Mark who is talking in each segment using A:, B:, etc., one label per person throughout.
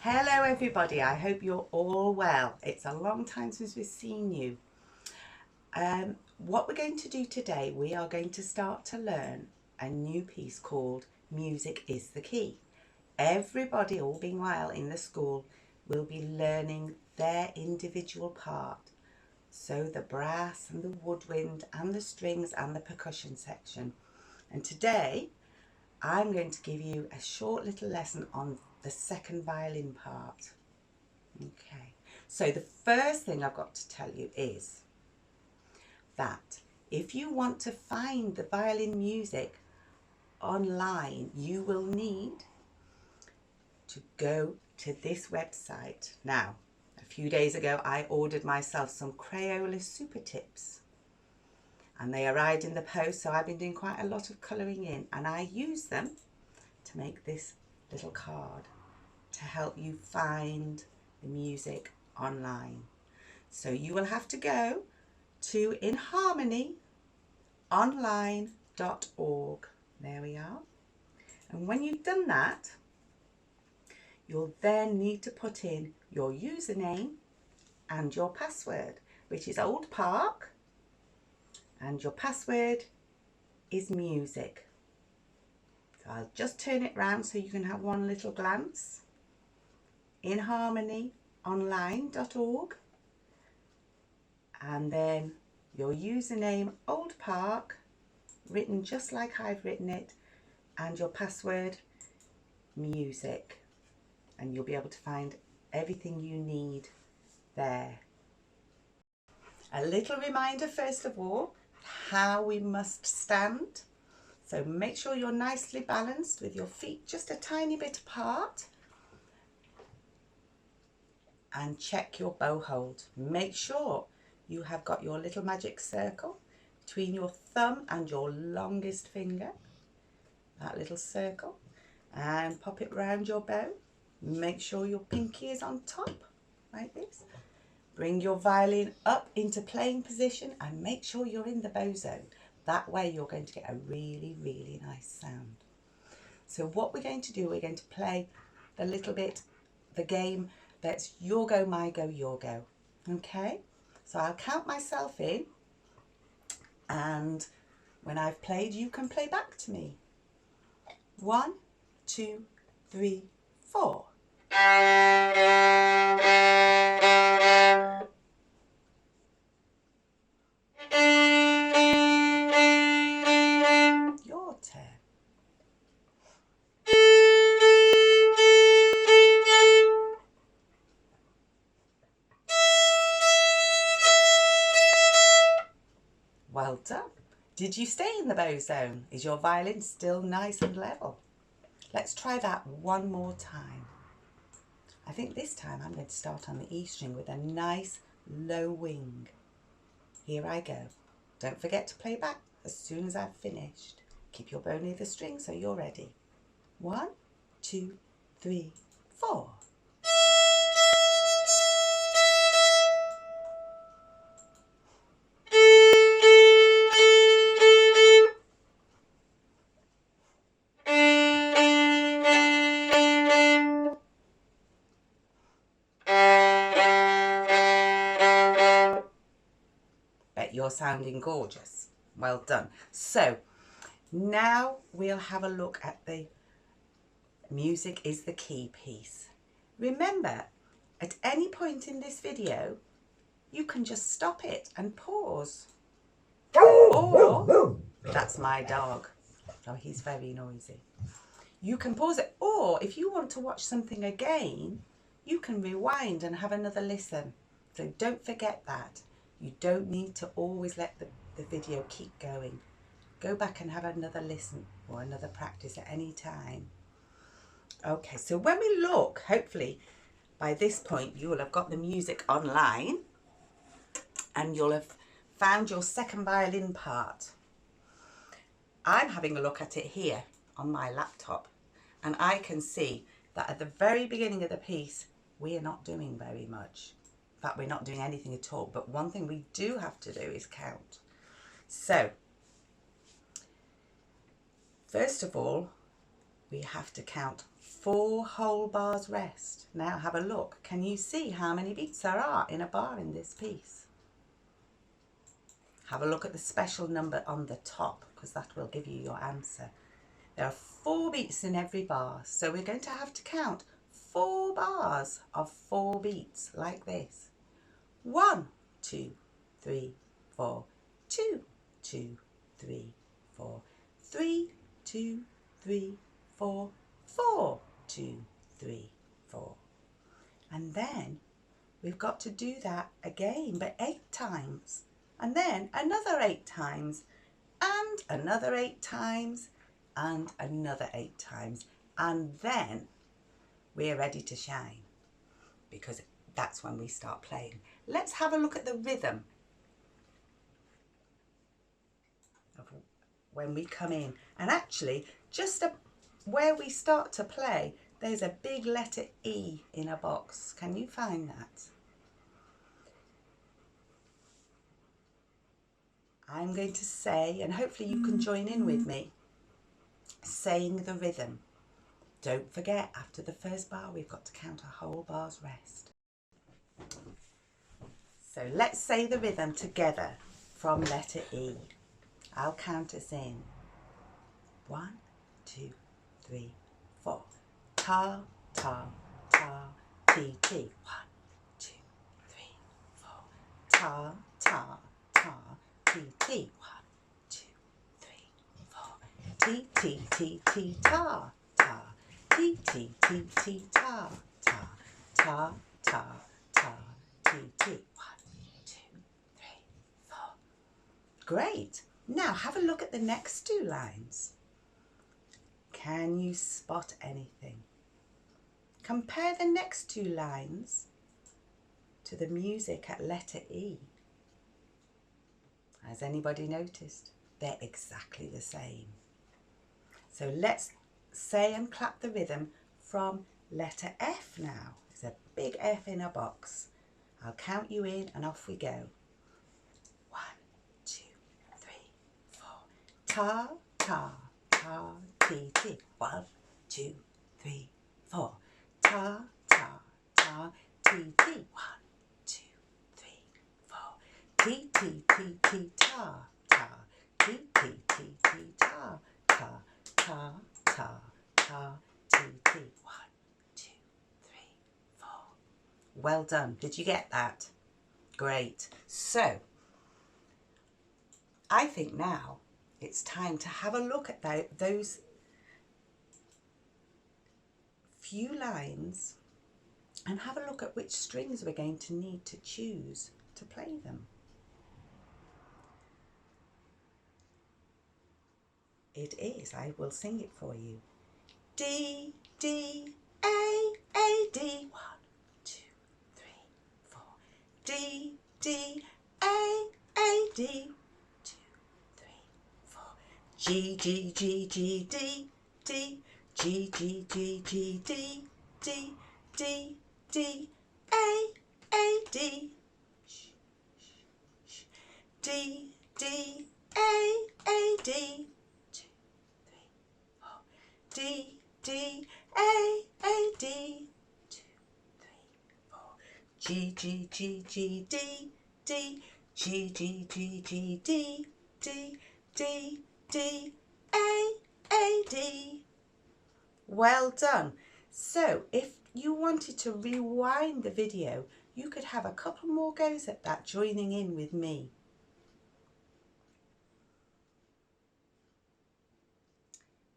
A: Hello everybody, I hope you're all well. It's a long time since we've seen you. What we're going to do today, we are going to start to learn a new piece called Music is the Key. Everybody, all being well in the school, will be learning their individual part. So the brass and the woodwind and the strings and the percussion section. And today I'm going to give you a short little lesson on the second violin part. Okay, so the first thing I've got to tell you is that if you want to find the violin music online, you will need to go to this website. Now, a few days ago, I ordered myself some Crayola super tips and they arrived in the post. So I've been doing quite a lot of colouring in, and I use them to make this little card to help you find the music online. So you will have to go to inharmonyonline.org. There we are. And when you've done that, you'll then need to put in your username and your password, which is Old Park, and your password is music. So I'll just turn it round so you can have one little glance. inharmonyonline.org, and then your username Old Park, written just like I've written it, and your password music, and you'll be able to find everything you need there. A little reminder first of all how we must stand. So make sure you're nicely balanced with your feet just a tiny bit apart, and check your bow hold. Make sure you have got your little magic circle between your thumb and your longest finger, that little circle, and pop it round your bow. Make sure your pinky is on top like this. Bring your violin up into playing position and make sure you're in the bow zone. That way you're going to get a really, really nice sound. So what we're going to do, we're going to play the game that's your go, my go, your go. Okay? So I'll count myself in, and when I've played, you can play back to me. 1, 2, 3, 4. Your turn. Well done. Did you stay in the bow zone? Is your violin still nice and level? Let's try that one more time. I think this time I'm going to start on the E string with a nice low wing. Here I go. Don't forget to play back as soon as I've finished. Keep your bow near the string so you're ready. 1, 2, 3, 4. Bet you're sounding gorgeous. Well done. So now we'll have a look at the Music is the Key piece. Remember, at any point in this video, you can just stop it and pause. Or, that's my dog. Oh, he's very noisy. You can pause it, or if you want to watch something again, you can rewind and have another listen. So don't forget that. You don't need to always let the video keep going. Go back and have another listen or another practice at any time. Okay, so when we look, hopefully by this point you will have got the music online and you'll have found your second violin part. I'm having a look at it here on my laptop, and I can see that at the very beginning of the piece we are not doing very much. In fact, we're not doing anything at all, but one thing we do have to do is count. So first of all, we have to count 4 whole bars rest. Now have a look. Can you see how many beats there are in a bar in this piece? Have a look at the special number on the top, because that will give you your answer. There are 4 beats in every bar, so we're going to have to count 4 bars of 4 beats like this. 1, 2, 3, 4, 2, 2, 3, 4, 3, 2, 3, 4, 4, 2, 3, 4. And then we've got to do that again, but 8 times. And then another 8 times, and another 8 times, and another 8 times. And then we're ready to shine, because that's when we start playing. Let's have a look at the rhythm of when we come in. And actually, just where we start to play, there's a big letter E in a box. Can you find that? I'm going to say, and hopefully you can join in with me, saying the rhythm. Don't forget, after the first bar, we've got to count a whole bar's rest. So let's say the rhythm together from letter E. I'll count us in. 1, 2, 3, 4. Ta, ta, ta, ti, ti. 1, 2, 3, 4. Ta, ta, ta, ti, ti. 1, 2, 3, 4. Ti, ti, ti, ti, ta, ta. Ti, ti, ti, ti, ta, ta. Ta, ta, ta, ti, ti. 1, 2, 3, 4. Great. Now have a look at the next 2 lines. Can you spot anything? Compare the next 2 lines to the music at letter E. Has anybody noticed? They're exactly the same. So let's say and clap the rhythm from letter F now. There's a big F in a box. I'll count you in and off we go. 1, 2, 3, 4. Ta, ta, ta, ti, ti. 1, 2, 3, 4. Ta, ta, ta, ti, ti. 1, 2, 3, 4. Ti, ti, ti, ti, ta, ta. Ti, ti, ti, ti, ta, ta. Ta, ta, ta, ti, ti. 1, 2, 3, 4. Well done. Did you get that? Great. So, I think now it's time to have a look at those few lines and have a look at which strings we're going to need to choose to play them. It is, I will sing it for you. D, D, A, D. 1, 2, 3, 4. D, D, A, D. 2, 3, 4. G, G, G, G, D, D. G, G, G, G, D, D, D, D, A, D. Shh, shh, shh. D, D, A, D. 2, 3, 4. D, D, A, D. 2, 3, 4. G, G, G, G, D, D. G, G, G, G, D, D, D, D, A, D. Well done. So if you wanted to rewind the video, you could have a couple more goes at that, joining in with me.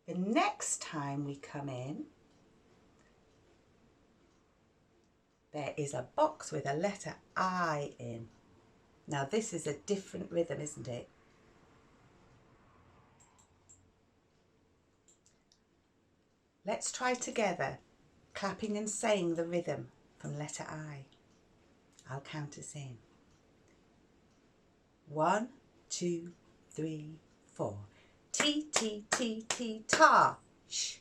A: The next time we come in, there is a box with a letter I in. Now this is a different rhythm, isn't it? Let's try together, clapping and saying the rhythm from letter I. I'll count us in. 1, 2, 3, 4. T, T, T, T, ta. Sh.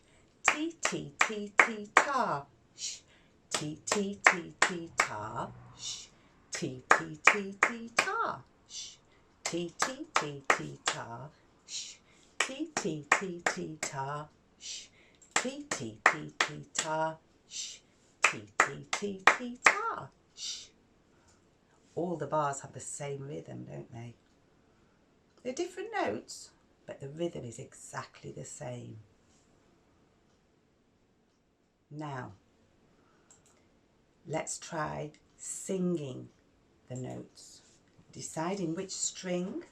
A: T, T, T, T, ta. Sh. T, T, T, T, ta. Sh. T, T, T, T, ta. Sh. T, T, T, T, ta. Sh. T, T, T, T, ta. Sh. T, T, T, T, ta, sh, T, T, T, T, ta, sh. All the bars have the same rhythm, don't they? They're different notes, but the rhythm is exactly the same. Now, let's try singing the notes, deciding which string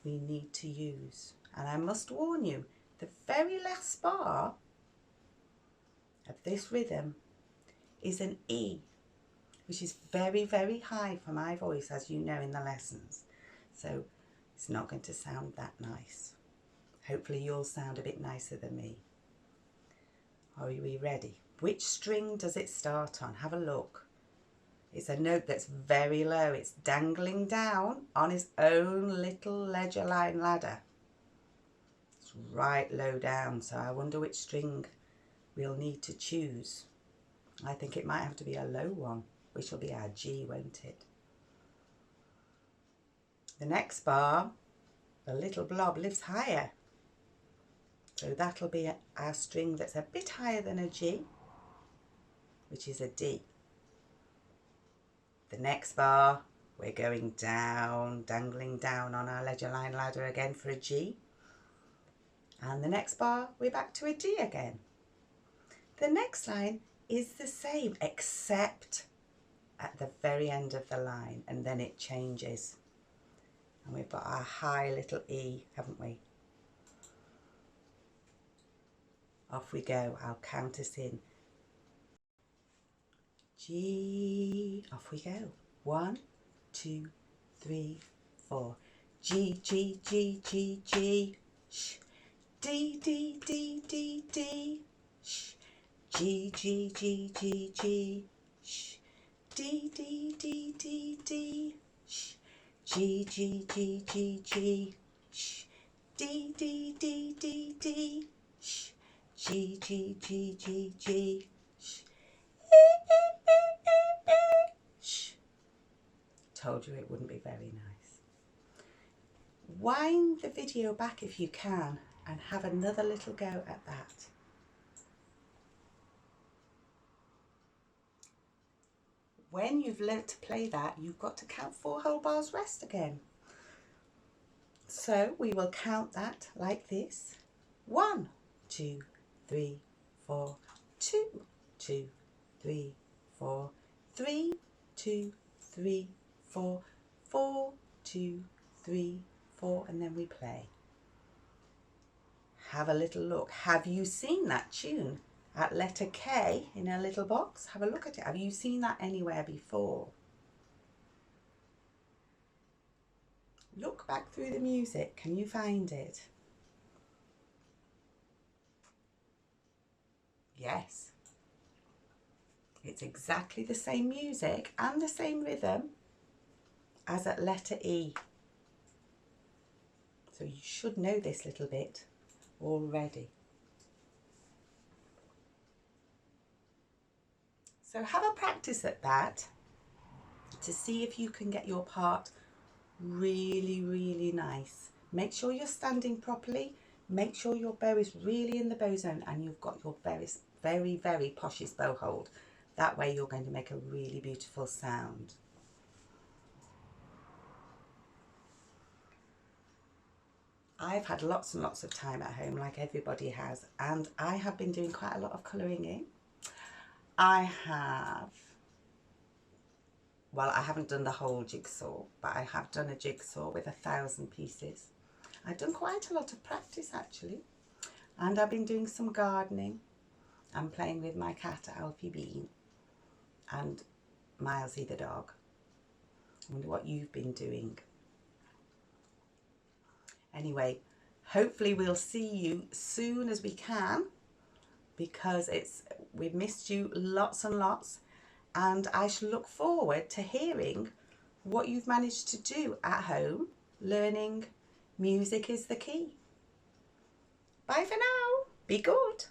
A: we need to use. And I must warn you, the very last bar of this rhythm is an E, which is very, very high for my voice, as you know in the lessons. So it's not going to sound that nice. Hopefully you'll sound a bit nicer than me. Are we ready? Which string does it start on? Have a look. It's a note that's very low. It's dangling down on its own little ledger line ladder. It's right low down, so I wonder which string we'll need to choose. I think it might have to be a low one, which will be our G, won't it? The next bar, the little blob, lifts higher. So that'll be our string that's a bit higher than a G, which is a D. The next bar, we're going down, dangling down on our ledger line ladder again for a G. And the next bar, we're back to a D again. The next line is the same, except at the very end of the line, and then it changes. And we've got our high little E, haven't we? Off we go. I'll count us in. G, off we go. 1, 2, 3, 4. G, G, G, G, G, sh. D, D, D, D, D, sh. G, G, G, G, G, sh. D, D, D, D, D, sh. G, G, G, G, G, sh. D, D, D, D, D, sh. G, G, G, G, G, sh. Shh. Told you it wouldn't be very nice. Wind the video back if you can and have another little go at that. When you've learnt to play that, you've got to count 4 whole bars rest again. So we will count that like this. 1, 2, 3, 4, 2, 2, 3, 4, 3, 2, 3, 4, 4, 2, 3, 4, and then we play. Have a little look. Have you seen that tune at letter K in a little box? Have a look at it. Have you seen that anywhere before? Look back through the music. Can you find it? Yes. It's exactly the same music and the same rhythm as at letter E. So you should know this little bit already. So have a practice at that to see if you can get your part really, really nice. Make sure you're standing properly. Make sure your bow is really in the bow zone and you've got your very, very poshest bow hold. That way you're going to make a really beautiful sound. I've had lots and lots of time at home, like everybody has, and I have been doing quite a lot of colouring in. I haven't done the whole jigsaw, but I have done a jigsaw with 1,000 pieces. I've done quite a lot of practice actually, and I've been doing some gardening and playing with my cat Alfie Bean and Milesy the dog. I wonder what you've been doing. Anyway, hopefully we'll see you soon as we can, because we've missed you lots and lots, and I shall look forward to hearing what you've managed to do at home learning Music is the Key. Bye for now. Be good.